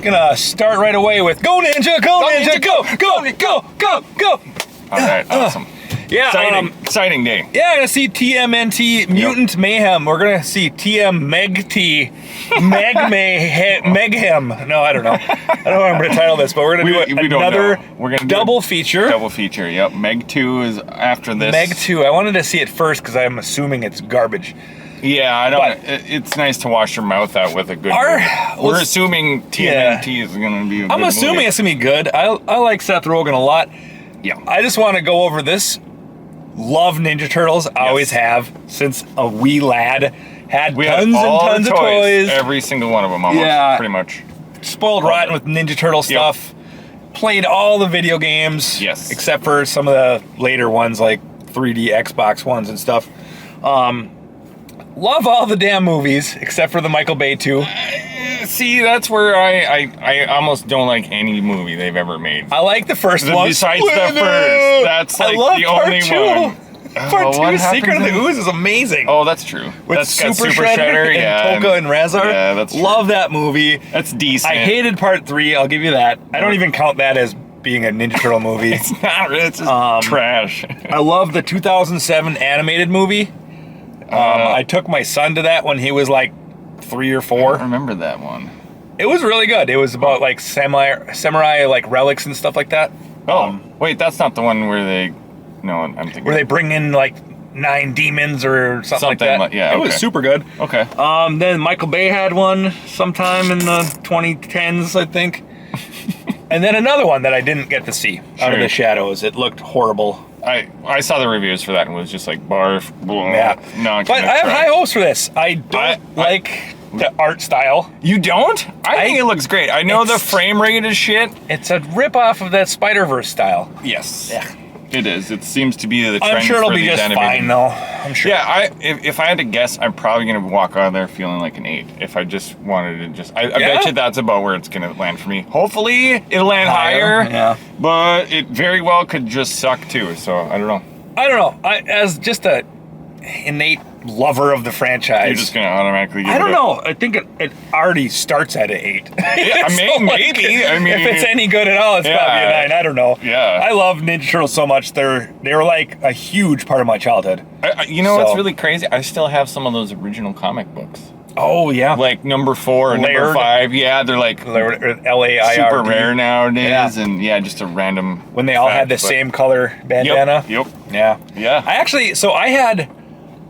Gonna start right away with Go Ninja, Go Ninja, go, go, go, go, go. All right, awesome. Yeah, exciting day. Yeah, I'm gonna see TMNT Mutant Mayhem. We're gonna see TMegNT Mayhem. No, I don't know. I don't know what I'm gonna title this, but we're gonna do another double feature. Double feature. Yep. Meg 2 is after this. Meg 2. I wanted to see it first because I'm assuming it's garbage. Yeah, I don't. It's nice to wash your mouth out with a good movie. We're assuming TMNT is gonna be. I'm assuming it's gonna be good. I like Seth Rogen a lot. Yeah. I just want to go over this. Love Ninja Turtles. Always have since a wee lad. Had tons and tons of toys. Every single one of them, almost. Pretty much. Spoiled rotten with Ninja Turtle stuff. Played all the video games. Yes. Except for some of the later ones, like 3D Xbox ones and stuff. Love all the damn movies, except for the Michael Bay 2. See, that's where I almost don't like any movie they've ever made. I like the first one. Besides the first. That's like the only one. Part 2, Secret of the Ooze is amazing. Oh, that's true. With Super Shredder and Polka and Razar. Yeah, that's true. Love that movie. That's decent. I hated Part 3, I'll give you that. I don't even count that as being a Ninja Turtle movie. It's not, it's just trash. I love the 2007 animated movie. I took my son to that when he was like 3 or 4. I don't remember that one. It was really good. It was about like samurai like relics and stuff like that. Oh, wait, that's not the one where they... No, I'm thinking... Where they bring in like 9 demons or something like that. Yeah, it was super good. Okay. Then Michael Bay had one sometime in the 2010s, I think. And then another one that I didn't get to see, Out of the Shadows. It looked horrible. I saw the reviews for that and was just like, barf. Yeah. No, but I have high hopes for this. I don't like the art style. You don't? I think it looks great. I know the frame rate is shit. It's a rip-off of that Spider-Verse style. Yes. Yeah. It is. It seems to be the trend. I'm sure it'll be just fine, though. I'm sure. Yeah, if I had to guess, I'm probably going to walk out of there feeling like an 8. If I just wanted to just... I bet you that's about where it's going to land for me. Hopefully, it'll land higher. Yeah. But it very well could just suck, too. So, I don't know. I don't know. As just a innate lover of the franchise... You're just going to automatically give it I don't know. I think it already starts at an 8. Yeah, maybe. I mean... If it's any good at all, it's probably a 9. I don't know. Yeah. I love Ninja Turtles so much. They were like a huge part of my childhood. You know what's really crazy? I still have some of those original comic books. Oh, yeah. Like number 4 and number 5. Yeah, they're like... LAIRD. Super rare nowadays. Yeah. And just a random... When they all had the same color bandana. Yep. Yeah. Yeah. I had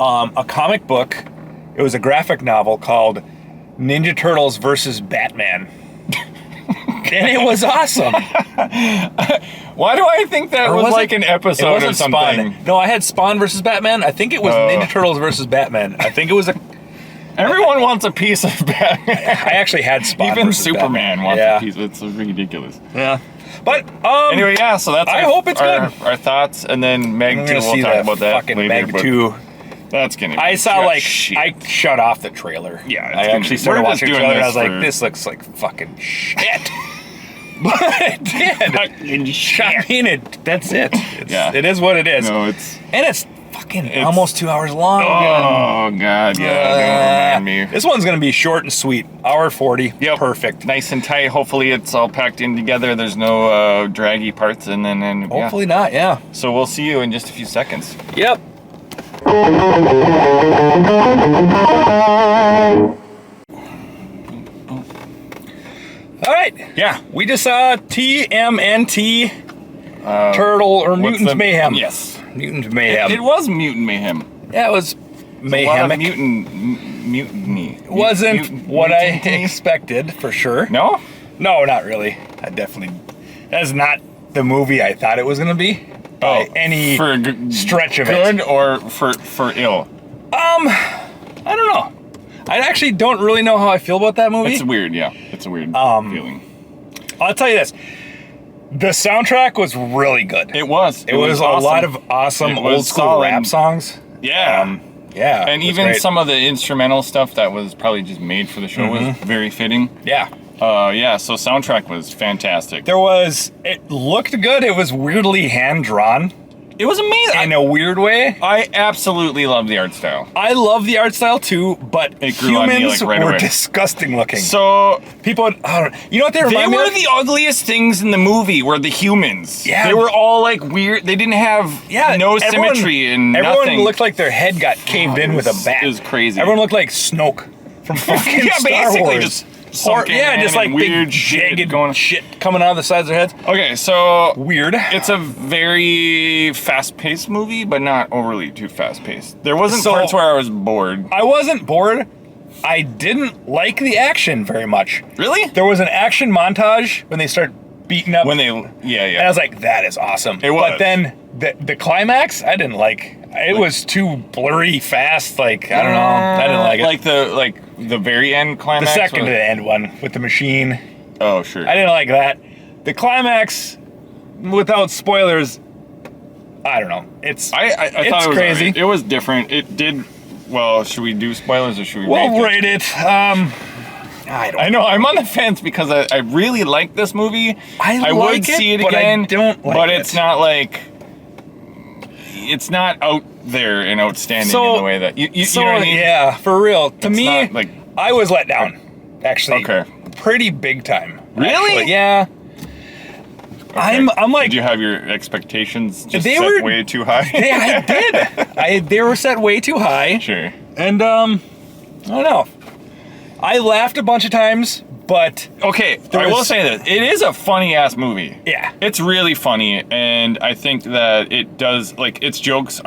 a comic book. It was a graphic novel called Ninja Turtles versus Batman. And it was awesome. Why do I think that was like an episode or something? Spawn. No, I had Spawn versus Batman. I think it was Ninja Turtles versus Batman. I think it was a... Everyone wants a piece of Batman. I actually had Spawn Even versus Superman Batman. wants a piece. It's ridiculous. Yeah. But, anyway, so that's I hope it's good. Our thoughts, and then Meg 2, we'll talk about that fucking later. Meg 2. That's gonna be I saw shit. I shut off the trailer. Yeah, I actually started watching the trailer and I was like, this looks like fucking shit. But it did. I mean, that's it. It is what it is. No, it's fucking almost 2 hours long. Oh, God, yeah. Don't remind me. This one's going to be short and sweet. Hour 40. Yep. Perfect. Nice and tight. Hopefully it's all packed in together. There's no draggy parts. And then hopefully not, yeah. So we'll see you in just a few seconds. Yep. All right. Yeah. We just saw TMNT Turtle or Mutant Mayhem. Yes. Mutant Mayhem. It was Mutant Mayhem. Yeah, it was mayhem. Mutiny. It wasn't what I expected, for sure. No? No, not really. That's not the movie I thought it was going to be. By any stretch of it. Good or for ill? I don't know. I actually don't really know how I feel about that movie. It's weird, yeah. It's a weird feeling. I'll tell you this. The soundtrack was really good. It was. It was awesome. A lot of awesome old school rap songs. Yeah. Yeah. And even some of the instrumental stuff that was probably just made for the show was very fitting. Yeah. So soundtrack was fantastic. It looked good. It was weirdly hand-drawn. It was amazing. in a weird way. I absolutely love the art style. I love the art style too, but It grew on me, humans like, right were away. disgusting looking. So People, I don't know. You know what they they remind me were of? the ugliest things in the movie. Were the humans? Yeah. They were all like weird. They didn't have no everyone- symmetry and everyone nothing. looked like their head got caved in with a bat. It was crazy. Everyone looked like Snoke from fucking Yeah, Star basically Wars. just sunken in just like and big weird shit jagged going- shit coming out of the sides of their heads. Okay, so Weird. it's a very fast-paced movie, but not overly too fast-paced. There wasn't So- parts where I was bored. I wasn't bored. I didn't like the action very much. Really? There was an action montage when they start beating up. When they, And I was like, that is awesome. It was. But then the climax, I didn't like. It was too blurry, fast. Like, I don't know. I didn't like it. Like the very end The climax. second to the end one with the machine. Oh, sure. I didn't like that. The climax, without spoilers, I don't know. I it's thought it was crazy. alright. It was different. It did. Well, should we do spoilers or should we? We'll rate it? rate it. I don't. I know I'm on the fence because I really like this movie. I would like it, see it but I again. don't like but it. it's not like it's not out there and outstanding in the way that you know what I mean? Yeah, for real. To It's me, not, like- I was let down. Actually, Okay. pretty big time. Really? Actually, yeah. Okay. I'm like Did you have your expectations just They set were- way too high? I did. They were set way too high. Sure. And I don't know. I laughed a bunch of times, but Okay, I was- will say that it is a funny ass movie. yeah. It's really funny, and I think that it does, like, its jokes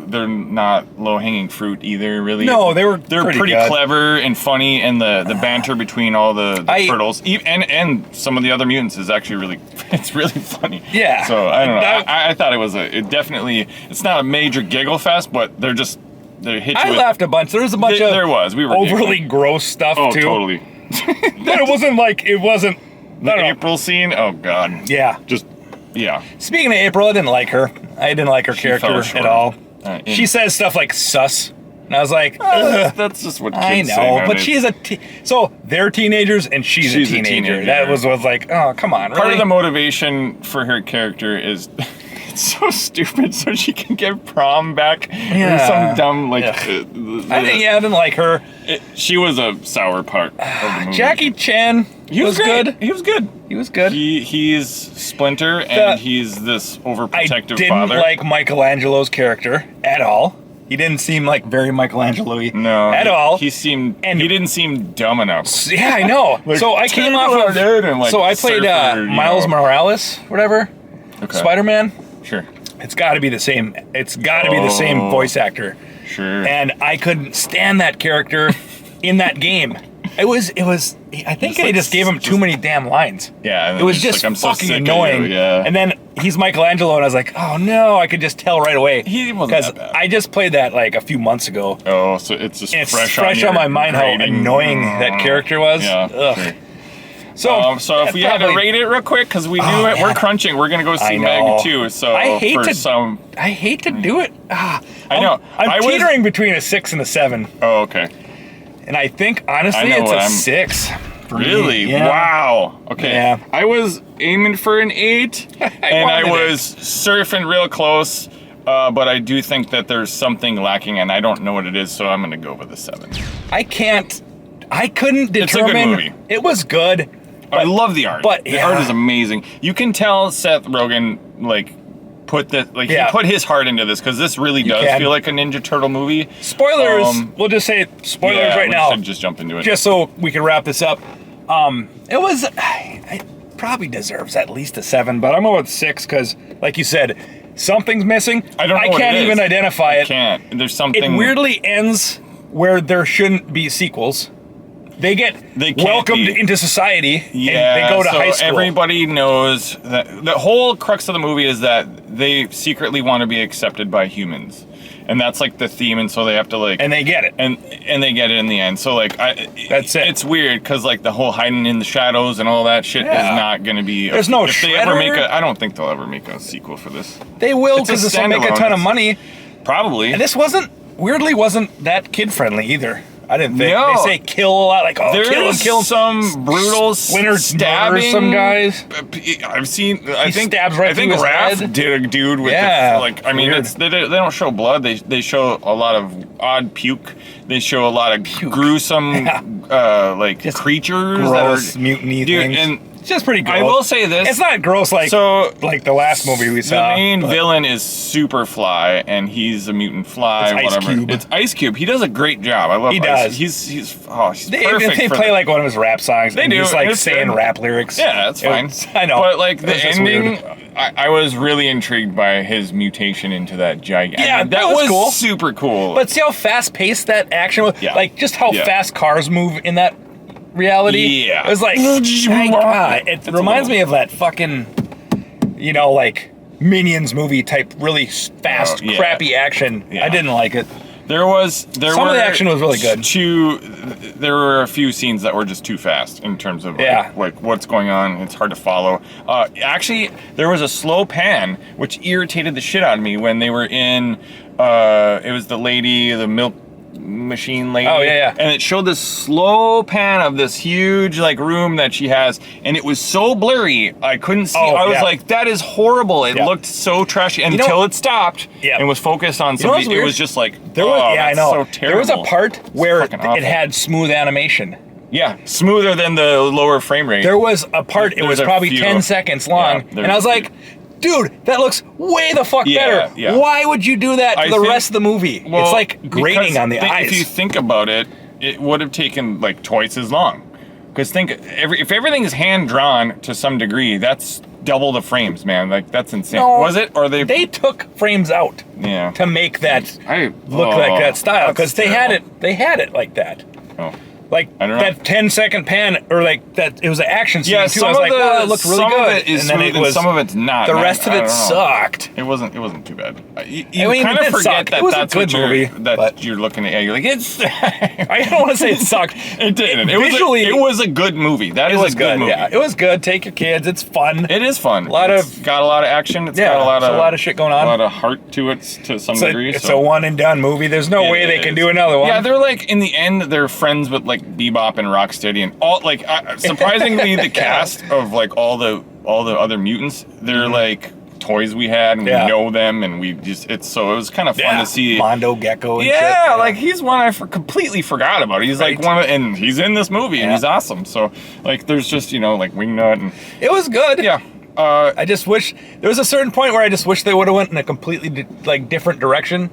they're not low hanging fruit either, really. No, they're pretty good. clever and funny, and the banter between all the turtles and some of the other mutants is actually really, it's really funny. Yeah. So I don't know. I thought it's not a major giggle fest, but they hit you I with. laughed a bunch. There was a bunch of There was. We were overly giggling. gross stuff Oh, too. totally. But it wasn't. The I don't know. April scene. Oh God. Yeah. Just yeah. Speaking of April, I didn't like her. I didn't like her character fell short. at all. In- She says stuff like "sus," and I was like, "Ugh." That's just what kids I say know, but nowadays. she's so they're teenagers and she's a teenager. That was like, oh, come on. Part really? of the motivation for her character is it's so stupid, so she can get prom back. Yeah. Or some dumb like. I didn't like her. She was a sour part of the movie. Jackie Chan was great. good. He was good. He was good. He's Splinter, and he's this overprotective I didn't father. like Michelangelo's character at all. He didn't seem like very Michelangelo-y no, at all. He didn't seem dumb enough. Yeah, I know. So I came off of. And, like, So I played Surfer, Miles Morales, whatever. Okay. Spider-Man. Sure. It's got to be the same. It's got to be the same voice actor. Sure. And I couldn't stand that character in that game. It was. I think they just gave him too many damn lines. Yeah. And It was it's just like, I'm so fucking sick of annoying. you, yeah. And then he's Michelangelo, and I was like, oh no, I could just tell right away. He wasn't because that bad. I just played that like a few months ago. Oh, so it's just And it's fresh on your my mind how grading. annoying that character was. Yeah. Ugh. Sure. So, if we had to rate it real quick, because we do Oh, it, we're man. crunching. We're gonna go see I know. Meg too. So I hate for to- some. I hate to do it. I know. I'm I was- teetering between a 6 and a 7, Oh, okay. and I think honestly I know it's what a I'm- 6. for me. Really? Yeah. Wow. Okay. Yeah. I was aiming for an 8, and I wanted it. was surfing real close. But I do think that there's something lacking, and I don't know what it is, so I'm gonna go with a 7. I couldn't It's a good determine. movie. It was good. I love the art. but, the yeah. art is amazing. You can tell Seth Rogen he put his heart into this, because this really does can. feel like a Ninja Turtle movie. Spoilers. We'll just say spoilers Yeah, right we now, should just jump into it. just so we can wrap this up. It was. It probably deserves at least a 7, but I'm going with 6 because, like you said, something's missing. I don't know what can't it is. even identify I it. can't. There's something. It weirdly ends where there shouldn't be sequels. They get They can't welcomed be. into society, Yeah, and they go to so high school. everybody knows that the whole crux of the movie is that they secretly want to be accepted by humans, and that's like the theme. And so they have to and they get it. and they get it in the end. So like That's it. It's weird because like the whole hiding in the shadows and all that shit Yeah. is not going to be. There's no if they ever Shredder. I don't think they'll ever make a sequel for this. They will It's a because this will make a standalone. ton of money. Probably. And this wasn't that kid friendly either. I didn't think. No. They say kill a lot, like, There's kill some brutal Splinter stabbing. some guys. I've seen. I think stabs right I think through his Raph head. did a dude with I mean, weird. they don't show blood. They show a lot of odd puke. They show a lot of gruesome Just creatures gross, that are mutiny dude, things. and It's just pretty gross. I will say this. It's not gross like the last movie we saw. The main villain is Superfly, and he's a mutant fly. It's Ice whatever. Cube. It's Ice Cube. He does a great job. I love. He Ice. does. He's They perfect. play like one of his rap songs. They and do. He's like It's saying good. rap lyrics. Yeah, that's fine. I know. But like the It's just ending, weird. I was really intrigued by his mutation into that giant. Yeah, that was cool. super cool. But see how fast paced that action was? Yeah. Like just how Yeah. fast cars move in that reality. Yeah. It was like, my God. It reminds me of that fucking, like Minions movie type, really fast, Oh, yeah. crappy action. Yeah. I didn't like it. Some of the action was really good. There were a few scenes that were just too fast in terms of like what's going on. It's hard to follow. Actually, there was a slow pan which irritated the shit out of me when they were in. It was the milk machine lady. Oh, yeah. And it showed this slow pan of this huge room that she has, and it was so blurry I couldn't see. I was like, that is horrible. It looked so trashy until it stopped and was focused on somebody. It was just like there was, I know. So terrible. There was a part where it awful. had smooth animation. Yeah, smoother than the lower frame rate. There was a part, it was probably 10 seconds long, and I was like, dude, that looks way the fuck better. Yeah. Why would you do that to the rest of the movie? Well, it's like grating on the eyes. If you think about it, it would have taken like twice as long. Because if everything is hand drawn to some degree, that's double the frames, man. Like that's insane. No, was it? Or they took frames out to make that look like that style, because they had it like that. Oh. Like I don't know. that 10-second pan, or like that, it was an action scene too. I some was of like, wow, it looked really some good. of it is and then smooth it was, and some of it's not. the man. rest of I it don't know. sucked. It wasn't too bad. You it kind of did forget suck. that It was a that's good what movie, but you're looking at. Yeah, you're like, it's. I don't want to say it sucked. It didn't. Visually, it was a good movie. It was a good movie. Yeah, it was good. Take your kids. It's fun. It is fun. It's got a lot of action. It's yeah, got a lot of shit going on. A lot of heart to it to some degree. It's a one and done movie. There's no way they can do another one. Yeah, they're like in the end, they're friends with like Bebop and Rocksteady and all. Like surprisingly, the cast of like all the other mutants, they're like toys we had, and we know them, and we just it was kind of fun to see Mondo Gecko. And shit. Yeah, like he's one I completely forgot about. He's like one of, and he's in this movie, and he's awesome. So like, there's just like Wingnut, and it was good. Yeah. I just wish there was a certain point where I just wish they would have went in a completely different direction,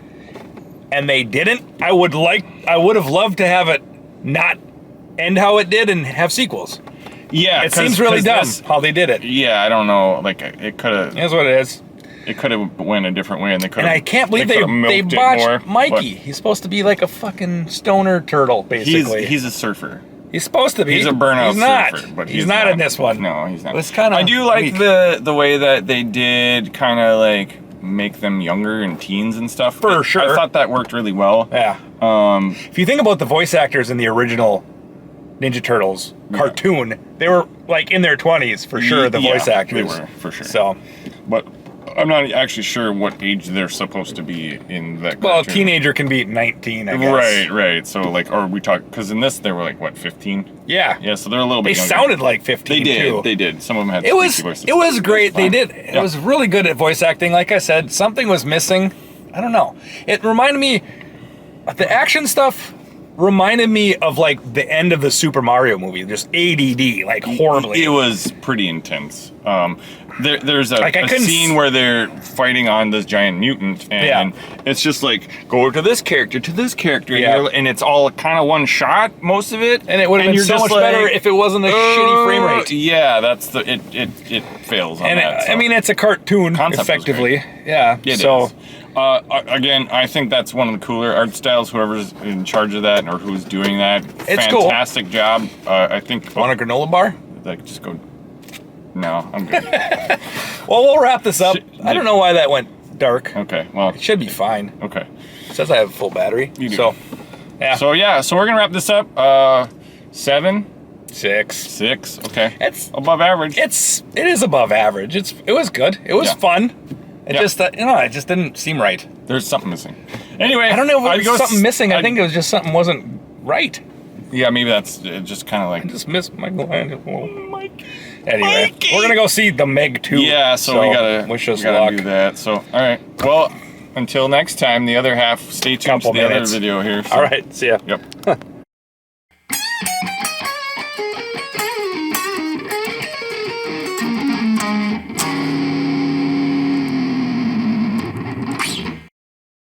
and they didn't. I would have loved to have it not end how it did and have sequels. Yeah, it seems really dumb how they did it. Yeah, I don't know. Like it could have. That's what it is. It could have went a different way, and they could. And I can't believe they botched Mikey. He's supposed to be like a fucking stoner turtle, basically. He's a surfer. He's supposed to be. He's a burnout surfer, surfer, but he's not in this one. No, he's not. It's kind of. I do like the way that they did kind of like make them younger and teens and stuff. For sure. I thought that worked really well. Yeah. If you think about the voice actors in the original Ninja Turtles cartoon, they were like in their 20s for sure. The voice actors, they were for sure. So, but I'm not actually sure what age they're supposed to be in that. Well, cartoon. a teenager can be 19, I guess. Right. So like, or we talk because in this they were like what 15. Yeah. So they're a little bit. They younger. sounded like 15. They did. Some of them had. It was great. They did. Yeah. It was really good at voice acting. Like I said, something was missing. I don't know. It reminded me. The action stuff reminded me of like the end of the Super Mario movie, just ADD, like horribly. It was pretty intense. There's a couldn't scene where they're fighting on this giant mutant, and it's just like go to this character, and it's all kind of one shot, most of it. And it would have been so much better if it wasn't a shitty frame rate. Yeah, that's it fails on that. So. I mean, it's a cartoon, Concept effectively. Yeah. It is. Again, I think that's one of the cooler art styles. Whoever's in charge of that or who's doing that, it's fantastic job. I think. Want a granola bar? Like, just go. No, I'm good. Well, we'll wrap this up. I don't know why that went dark. Okay, well, it should be fine. Okay. It says I have a full battery. You do. So, yeah. So we're gonna wrap this up. 7, 6. 6. Okay. It's above average. It is above average. It was good. It was fun. It just it just didn't seem right. There's something missing. Anyway, I don't know if it was something missing. I think it was just something wasn't right. Yeah, maybe that's just kind of like. I just missed Michelangelo. Anyway, we're gonna go see the Meg 2. Yeah, so we gotta luck. do that. So all right, well, until next time, the other half. Stay tuned to the other video here. So. All right, see ya. Yep.